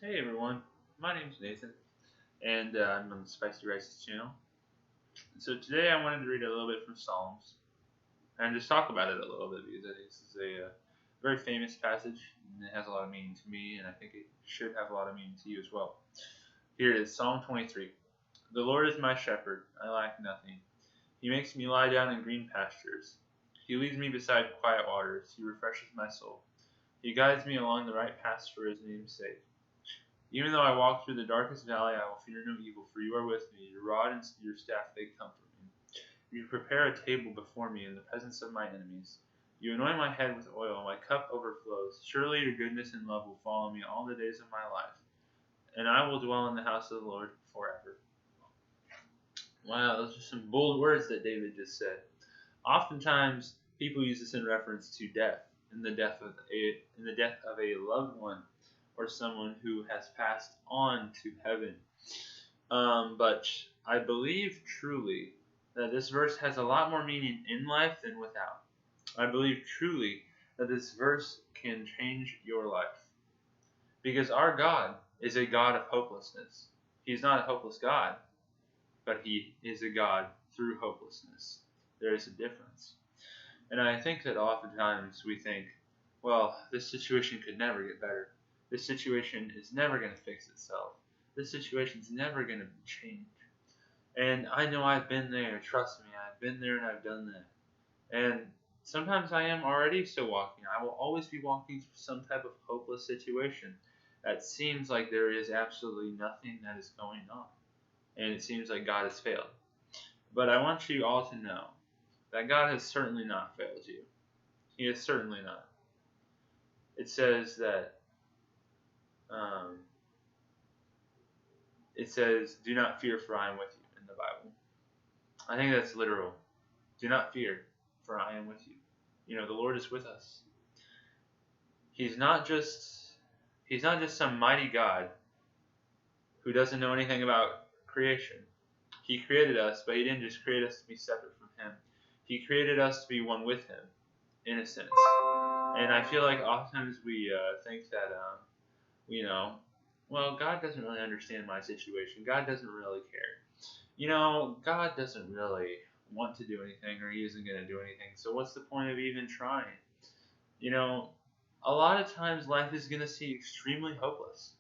Hey everyone, my name's Nathan, and I'm on the Spicy Rices channel. So today I wanted to read a little bit from Psalms and just talk about it a little bit because I think this is a very famous passage and it has a lot of meaning to me, and I think it should have a lot of meaning to you as well. Here it is, Psalm 23. The Lord is my shepherd, I lack nothing. He makes me lie down in green pastures. He leads me beside quiet waters. He refreshes my soul. He guides me along the right paths for his name's sake. Even though I walk through the darkest valley, I will fear no evil, for you are with me. Your rod and your staff, they comfort me. You prepare a table before me in the presence of my enemies. You anoint my head with oil, my cup overflows. Surely your goodness and love will follow me all the days of my life, and I will dwell in the house of the Lord forever. Wow, those are some bold words that David just said. Oftentimes, people use this in reference to death, in the death of a loved one, or someone who has passed on to heaven. But I believe truly that this verse has a lot more meaning in life than without. I believe truly that this verse can change your life. Because our God is a God of hopelessness. He's not a hopeless God, but He is a God through hopelessness. There is a difference. And I think that oftentimes we think, well, this situation could never get better. This situation is never going to fix itself. This situation is never going to change. And I know I've been there. Trust me, I've been there and I've done that. And sometimes I am already still walking. I will always be walking through some type of hopeless situation that seems like there is absolutely nothing that is going on. And it seems like God has failed. But I want you all to know that God has certainly not failed you. He has certainly not. It says that do not fear, for I am with you in the Bible. I think that's literal. Do not fear, for I am with you. You know, the Lord is with us. He's not just some mighty God who doesn't know anything about creation. He created us, but He didn't just create us to be separate from Him. He created us to be one with Him, in a sense. And I feel like oftentimes we think that, well, God doesn't really understand my situation. God doesn't really care. God doesn't really want to do anything, or He isn't going to do anything. So what's the point of even trying? A lot of times life is going to seem extremely hopeless.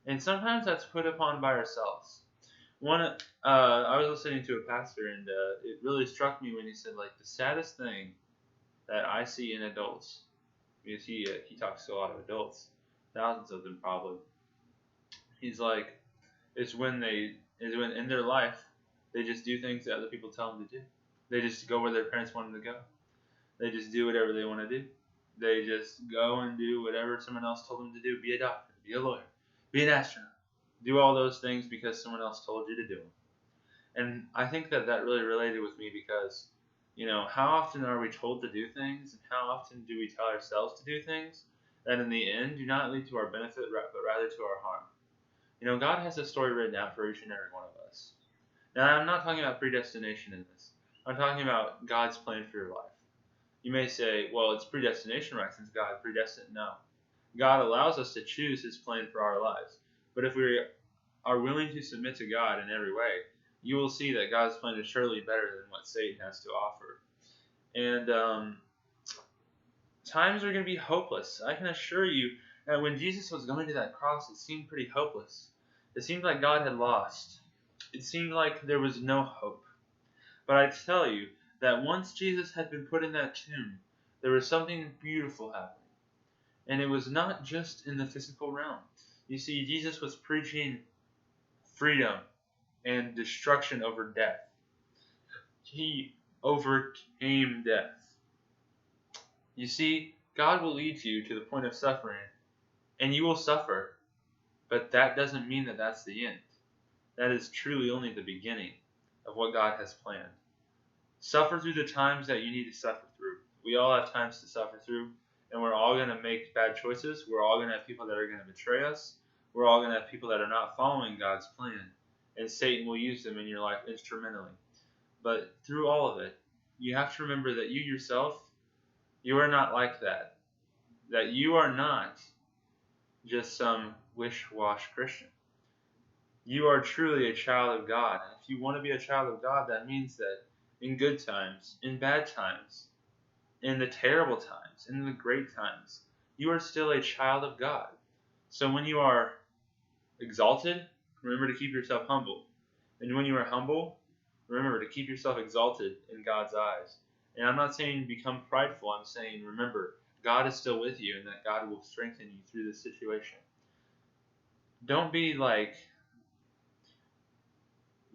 And sometimes that's put upon by ourselves. I was listening to a pastor, and it really struck me when he said, like, the saddest thing that I see in adults, because he talks to a lot of adults, thousands of them probably. He's like, is when in their life they just do things that other people tell them to do. They just go where their parents want them to go. They just do whatever they want to do. They just go and do whatever someone else told them to do. Be a doctor, be a lawyer, be an astronaut. Do all those things because someone else told you to do them. And I think that really related with me because, how often are we told to do things, and how often do we tell ourselves to do things that in the end do not lead to our benefit, but rather to our harm? God has a story written out for each and every one of us. Now, I'm not talking about predestination in this. I'm talking about God's plan for your life. You may say, well, it's predestination, right, since God predestined. No. God allows us to choose His plan for our lives. But if we are willing to submit to God in every way, you will see that God's plan is surely better than what Satan has to offer. And times are going to be hopeless. I can assure you that when Jesus was going to that cross, it seemed pretty hopeless. It seemed like God had lost. It seemed like there was no hope. But I tell you that once Jesus had been put in that tomb, there was something beautiful happening. And it was not just in the physical realm. You see, Jesus was preaching freedom and destruction over death. He overcame death. You see, God will lead you to the point of suffering, and you will suffer, but that doesn't mean that that's the end. That is truly only the beginning of what God has planned. Suffer through the times that you need to suffer through. We all have times to suffer through, and we're all going to make bad choices. We're all going to have people that are going to betray us. We're all going to have people that are not following God's plan, and Satan will use them in your life instrumentally. But through all of it, you have to remember that you yourself, you are not like that. That you are not just some wish-wash Christian. You are truly a child of God. And if you want to be a child of God, that means that in good times, in bad times, in the terrible times, in the great times, you are still a child of God. So when you are exalted, remember to keep yourself humble. And when you are humble, remember to keep yourself exalted in God's eyes. And I'm not saying become prideful. I'm saying remember, God is still with you and that God will strengthen you through this situation. Don't be like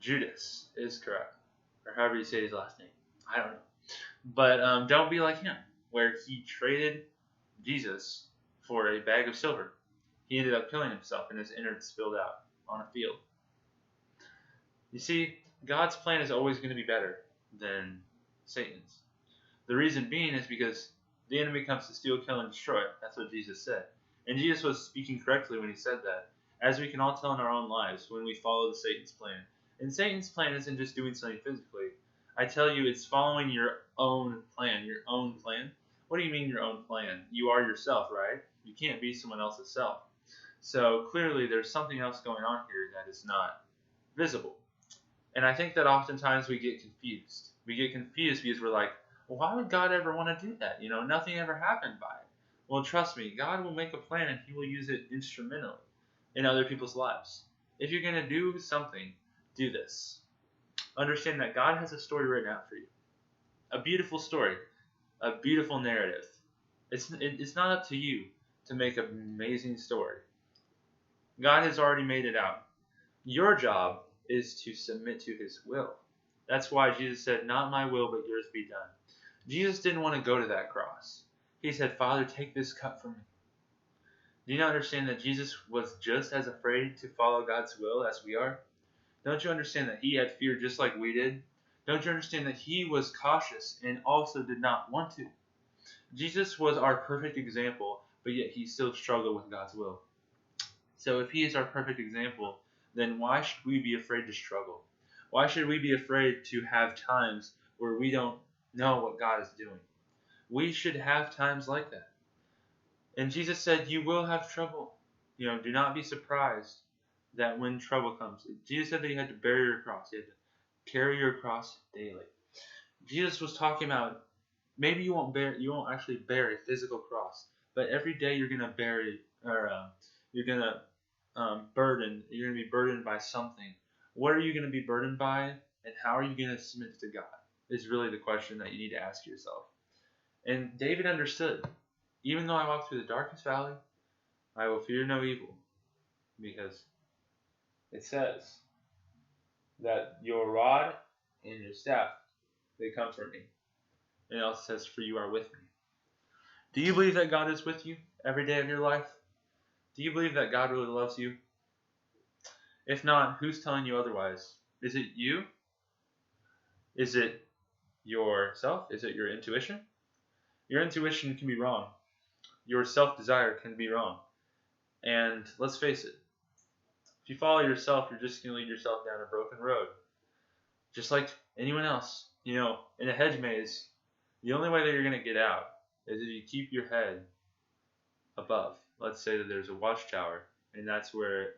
Judas is correct, or however you say his last name. I don't know. But don't be like him, where he traded Jesus for a bag of silver. He ended up killing himself and his innards spilled out on a field. You see, God's plan is always going to be better than Satan's. The reason being is because the enemy comes to steal, kill, and destroy. That's what Jesus said. And Jesus was speaking correctly when he said that, as we can all tell in our own lives when we follow Satan's plan. And Satan's plan isn't just doing something physically. I tell you, it's following your own plan. Your own plan? What do you mean your own plan? You are yourself, right? You can't be someone else's self. So clearly there's something else going on here that is not visible. And I think that oftentimes we get confused. We get confused because we're like, well, why would God ever want to do that? You know, nothing ever happened by it. Well, trust me, God will make a plan and he will use it instrumentally in other people's lives. If you're going to do something, do this. Understand that God has a story written out for you. A beautiful story. A beautiful narrative. It's not up to you to make an amazing story. God has already made it out. Your job is to submit to his will. That's why Jesus said, not my will, but yours be done. Jesus didn't want to go to that cross. He said, Father, take this cup from me. Do you not understand that Jesus was just as afraid to follow God's will as we are? Don't you understand that he had fear just like we did? Don't you understand that he was cautious and also did not want to? Jesus was our perfect example, but yet he still struggled with God's will. So if he is our perfect example, then why should we be afraid to struggle? Why should we be afraid to have times where we don't know what God is doing? We should have times like that. And Jesus said, you will have trouble. You know, do not be surprised that when trouble comes. Jesus said that you had to bear your cross. You had to carry your cross daily. Jesus was talking about maybe you won't actually bear a physical cross, but every day you're gonna you're gonna be burdened by something. What are you gonna be burdened by, and how are you gonna submit to God? Is really the question that you need to ask yourself. And David understood. Even though I walk through the darkest valley, I will fear no evil, because it says that your rod and your staff, they comfort me. And it also says, for you are with me. Do you believe that God is with you every day of your life? Do you believe that God really loves you? If not, who's telling you otherwise? Is it you? Is it yourself? Is it your intuition? Your intuition can be wrong. Your self-desire can be wrong. And let's face it, if you follow yourself, you're just going to lead yourself down a broken road. Just like anyone else. You know, in a hedge maze, the only way that you're going to get out is if you keep your head above. Let's say that there's a watchtower, and that's where,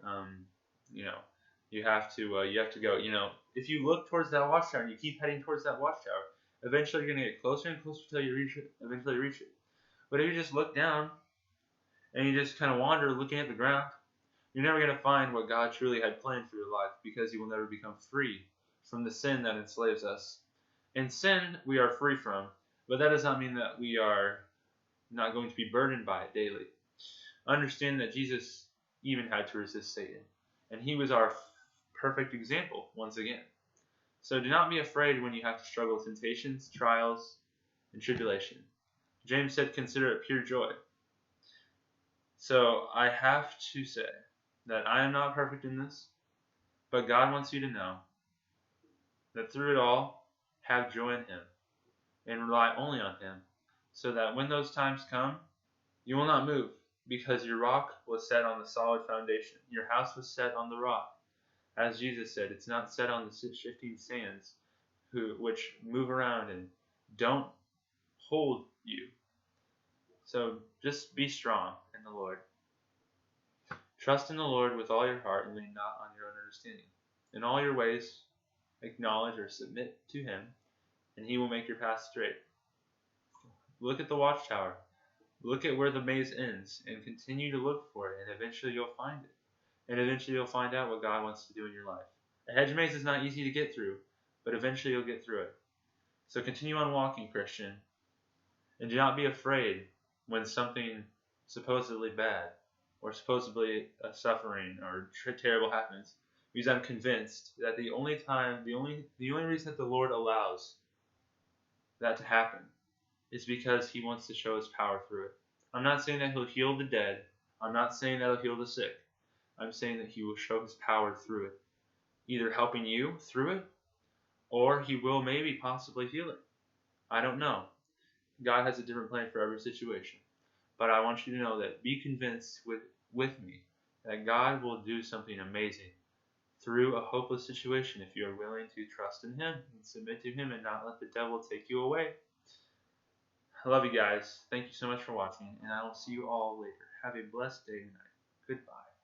you have to go. You know, if you look towards that watchtower and you keep heading towards that watchtower, eventually you're going to get closer and closer until you eventually reach it. But if you just look down and you just kind of wander looking at the ground, you're never going to find what God truly had planned for your life, because you will never become free from the sin that enslaves us. And sin we are free from, but that does not mean that we are not going to be burdened by it daily. Understand that Jesus even had to resist Satan, and he was our perfect example once again. So do not be afraid when you have to struggle with temptations, trials, and tribulation. James said, consider it pure joy. So I have to say that I am not perfect in this, but God wants you to know that through it all, have joy in him and rely only on him, so that when those times come, you will not move, because your rock was set on the solid foundation. Your house was set on the rock. As Jesus said, it's not set on the shifting sands which move around and don't hold you. So just be strong in the Lord. Trust in the Lord with all your heart and lean not on your own understanding. In all your ways acknowledge or submit to him, and he will make your path straight. Look at the watchtower. Look at where the maze ends, and continue to look for it, and eventually you'll find it. And eventually you'll find out what God wants to do in your life. A hedge maze is not easy to get through, but eventually you'll get through it. So continue on walking, Christian, and do not be afraid when something supposedly bad or supposedly a suffering or terrible happens, because I'm convinced that the only reason that the Lord allows that to happen is because he wants to show his power through it. I'm not saying that he'll heal the dead. I'm not saying that he'll heal the sick. I'm saying that he will show his power through it, either helping you through it, or he will maybe possibly heal it. I don't know. God has a different plan for every situation. But I want you to know that be convinced with me that God will do something amazing through a hopeless situation if you are willing to trust in him and submit to him and not let the devil take you away. I love you guys. Thank you so much for watching, and I will see you all later. Have a blessed day tonight. Goodbye.